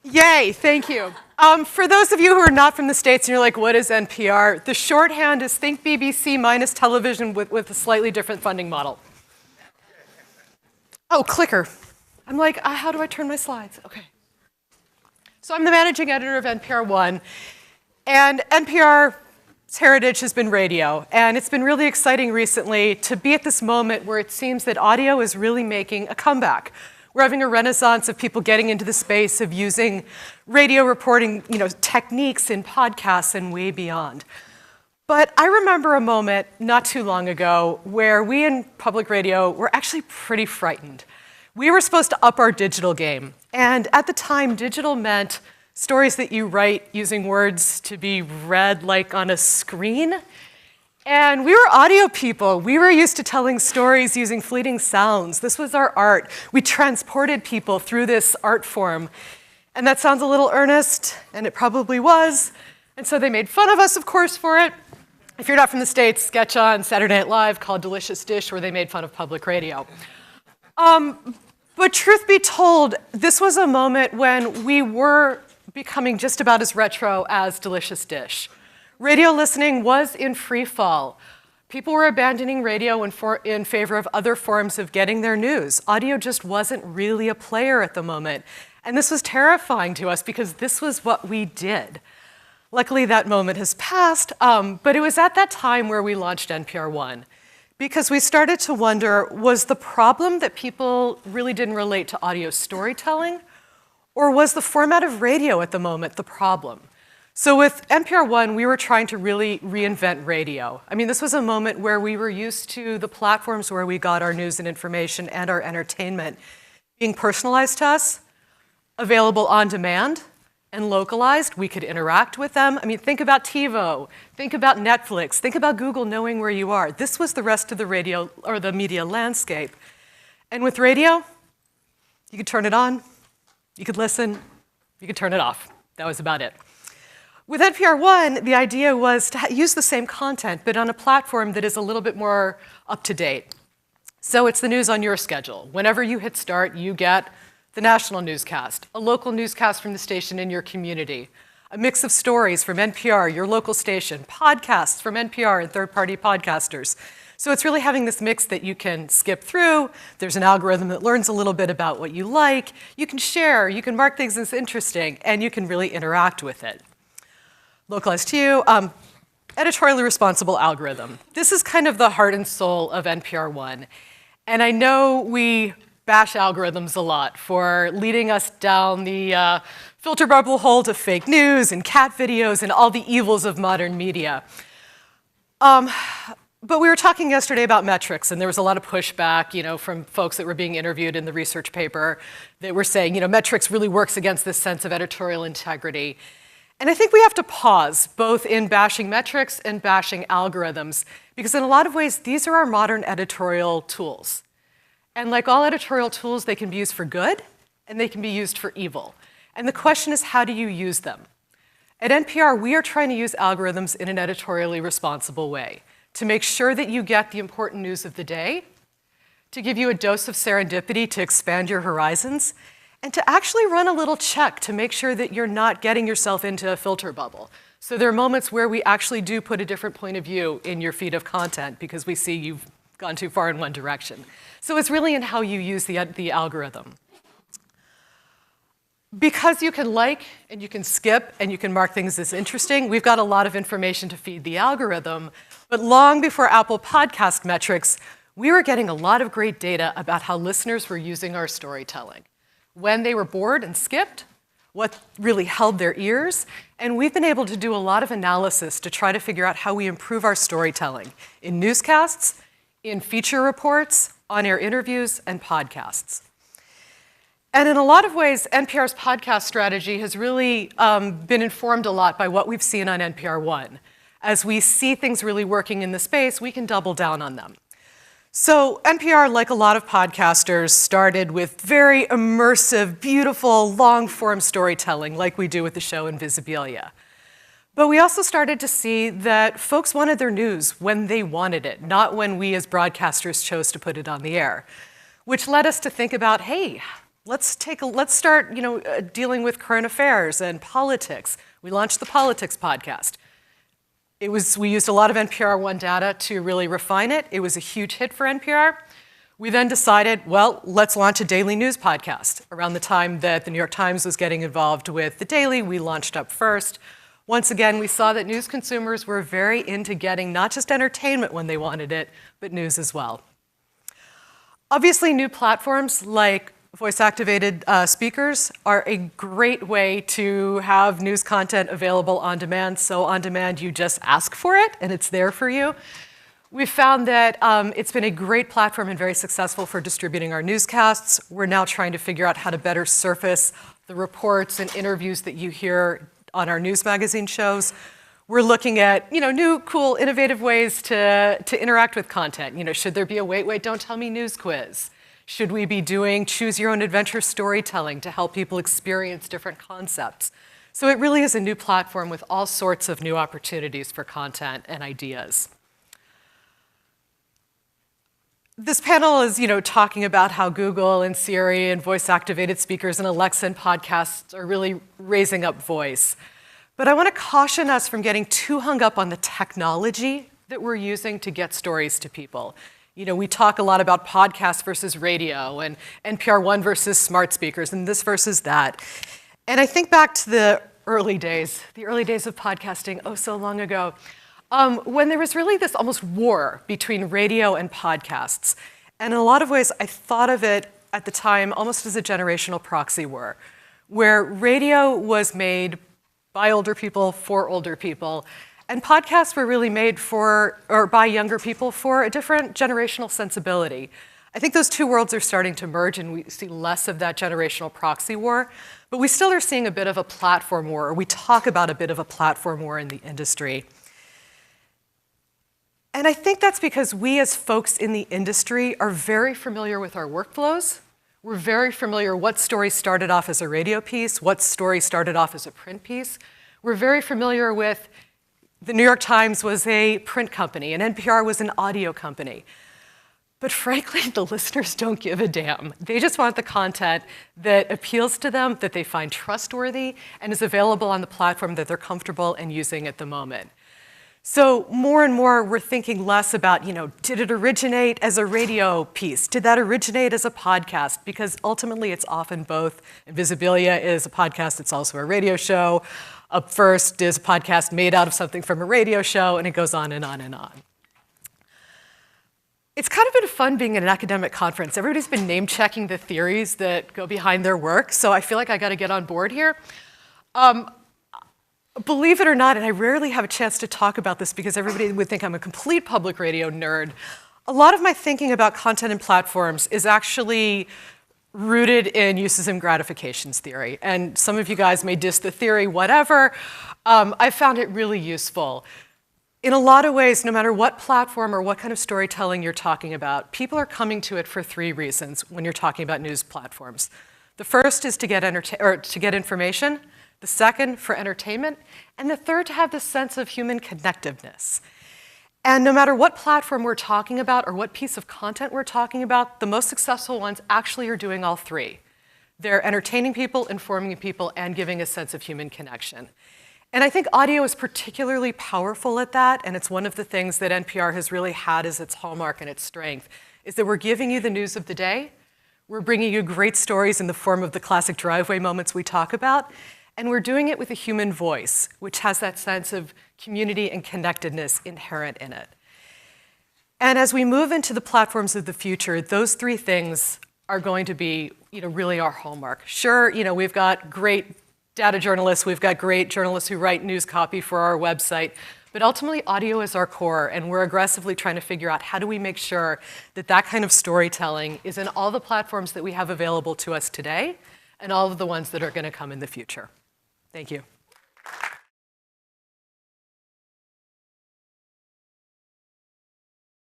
Yay, thank you. For those of you who are not from the States and you're like, what is NPR? The shorthand is think BBC minus television with a slightly different funding model. Oh, clicker. I'm like, how do I turn my slides? Okay. So I'm the managing editor of NPR One, and NPR's heritage has been radio, and it's been really exciting recently to be at this moment where it seems that audio is really making a comeback. We're having a renaissance of people getting into the space of using radio reporting, techniques in podcasts and way beyond. But I remember a moment not too long ago where we in public radio were actually pretty frightened. We were supposed to up our digital game. And at the time, digital meant stories that you write using words to be read like on a screen. And we were audio people. We were used to telling stories using fleeting sounds. This was our art. We transported people through this art form. And that sounds a little earnest, and it probably was. And so they made fun of us, of course, for it. If you're not from the States, sketch on Saturday Night Live called Delicious Dish, where they made fun of public radio. But truth be told, this was a moment when we were becoming just about as retro as Delicious Dish. Radio listening was in free fall. People were abandoning radio in favor of other forms of getting their news. Audio just wasn't really a player at the moment. And this was terrifying to us because this was what we did. Luckily, that moment has passed, but it was at that time where we launched NPR One, because we started to wonder, was the problem that people really didn't relate to audio storytelling, or was the format of radio at the moment the problem? So with NPR One, we were trying to really reinvent radio. I mean, this was a moment where we were used to the platforms where we got our news and information and our entertainment being personalized to us, available on demand, and localized. We could interact with them. I mean, think about TiVo, think about Netflix, think about Google knowing where you are. This was the rest of the radio or the media landscape. And with radio, you could turn it on, you could listen, you could turn it off. That was about it. With NPR One, the idea was to use the same content, but on a platform that is a little bit more up to date. So it's the news on your schedule. Whenever you hit start, you get the national newscast, a local newscast from the station in your community, a mix of stories from NPR, your local station, podcasts from NPR and third-party podcasters. So it's really having this mix that you can skip through. There's an algorithm that learns a little bit about what you like. You can share, you can mark things as interesting, and you can really interact with it. Localized to you, editorially responsible algorithm. This is kind of the heart and soul of NPR One. And I know we bash algorithms a lot for leading us down the filter bubble hole to fake news and cat videos and all the evils of modern media. But we were talking yesterday about metrics, and there was a lot of pushback, from folks that were being interviewed in the research paper that were saying, metrics really works against this sense of editorial integrity. And I think we have to pause, both in bashing metrics and bashing algorithms, because in a lot of ways, these are our modern editorial tools. And like all editorial tools, they can be used for good, and they can be used for evil. And the question is, how do you use them? At NPR, we are trying to use algorithms in an editorially responsible way to make sure that you get the important news of the day, to give you a dose of serendipity to expand your horizons, and to actually run a little check to make sure that you're not getting yourself into a filter bubble. So there are moments where we actually do put a different point of view in your feed of content because we see you've gone too far in one direction. So it's really in how you use the algorithm. Because you can like and you can skip and you can mark things as interesting, we've got a lot of information to feed the algorithm. But long before Apple Podcast metrics, we were getting a lot of great data about how listeners were using our storytelling, when they were bored and skipped, what really held their ears, and we've been able to do a lot of analysis to try to figure out how we improve our storytelling in newscasts, in feature reports, on-air interviews, and podcasts. And in a lot of ways, NPR's podcast strategy has really been informed a lot by what we've seen on NPR One. As we see things really working in the space, we can double down on them. So NPR, like a lot of podcasters, started with very immersive, beautiful, long-form storytelling like we do with the show Invisibilia. But we also started to see that folks wanted their news when they wanted it, not when we as broadcasters chose to put it on the air, which led us to think about, hey, let's start, dealing with current affairs and politics. We launched the Politics podcast. We used a lot of NPR One data to really refine it. It was a huge hit for NPR. We then decided, well, let's launch a daily news podcast. Around the time that the New York Times was getting involved with the daily, we launched up first. Once again, we saw that news consumers were very into getting not just entertainment when they wanted it, but news as well. Obviously, new platforms like voice-activated speakers are a great way to have news content available on demand. So on demand, you just ask for it, and it's there for you. We've found that it's been a great platform and very successful for distributing our newscasts. We're now trying to figure out how to better surface the reports and interviews that you hear on our news magazine shows. We're looking at new, cool, innovative ways to interact with content. Should there be a wait, don't tell me news quiz? Should we be doing choose your own adventure storytelling to help people experience different concepts? So it really is a new platform with all sorts of new opportunities for content and ideas. This panel is, talking about how Google and Siri and voice-activated speakers and Alexa and podcasts are really raising up voice. But I want to caution us from getting too hung up on the technology that we're using to get stories to people. We talk a lot about podcasts versus radio and NPR One versus smart speakers and this versus that. And I think back to the early days of podcasting, oh so long ago, when there was really this almost war between radio and podcasts. And in a lot of ways, I thought of it at the time almost as a generational proxy war, where radio was made by older people for older people, and podcasts were really made by younger people for a different generational sensibility. I think those two worlds are starting to merge, and we see less of that generational proxy war, but we still are seeing a bit of a platform war, or we talk about a bit of a platform war in the industry. And I think that's because we as folks in the industry are very familiar with our workflows. We're very familiar what story started off as a radio piece, what story started off as a print piece. We're very familiar with the New York Times was a print company, and NPR was an audio company. But frankly, the listeners don't give a damn. They just want the content that appeals to them, that they find trustworthy, and is available on the platform that they're comfortable in using at the moment. So more and more, we're thinking less about, did it originate as a radio piece? Did that originate as a podcast? Because ultimately, it's often both. Invisibilia is a podcast, it's also a radio show. Up First is a podcast made out of something from a radio show, and it goes on and on and on. It's kind of been fun being at an academic conference. Everybody's been name-checking the theories that go behind their work, so I feel like I got to get on board here. Believe it or not, and I rarely have a chance to talk about this because everybody would think I'm a complete public radio nerd, a lot of my thinking about content and platforms is actually rooted in uses and gratifications theory. And some of you guys may diss the theory, whatever. I found it really useful. In a lot of ways, no matter what platform or what kind of storytelling you're talking about, people are coming to it for three reasons when you're talking about news platforms. The first is to get information. The second, for entertainment. And the third, to have this sense of human connectiveness. And no matter what platform we're talking about or what piece of content we're talking about, the most successful ones actually are doing all three. They're entertaining people, informing people, and giving a sense of human connection. And I think audio is particularly powerful at that, and it's one of the things that NPR has really had as its hallmark and its strength, is that we're giving you the news of the day, we're bringing you great stories in the form of the classic driveway moments we talk about, and we're doing it with a human voice, which has that sense of community and connectedness inherent in it. And as we move into the platforms of the future, those three things are going to be, really our hallmark. Sure, we've got great data journalists, we've got great journalists who write news copy for our website, but ultimately audio is our core, and we're aggressively trying to figure out how do we make sure that that kind of storytelling is in all the platforms that we have available to us today, and all of the ones that are going to come in the future. Thank you.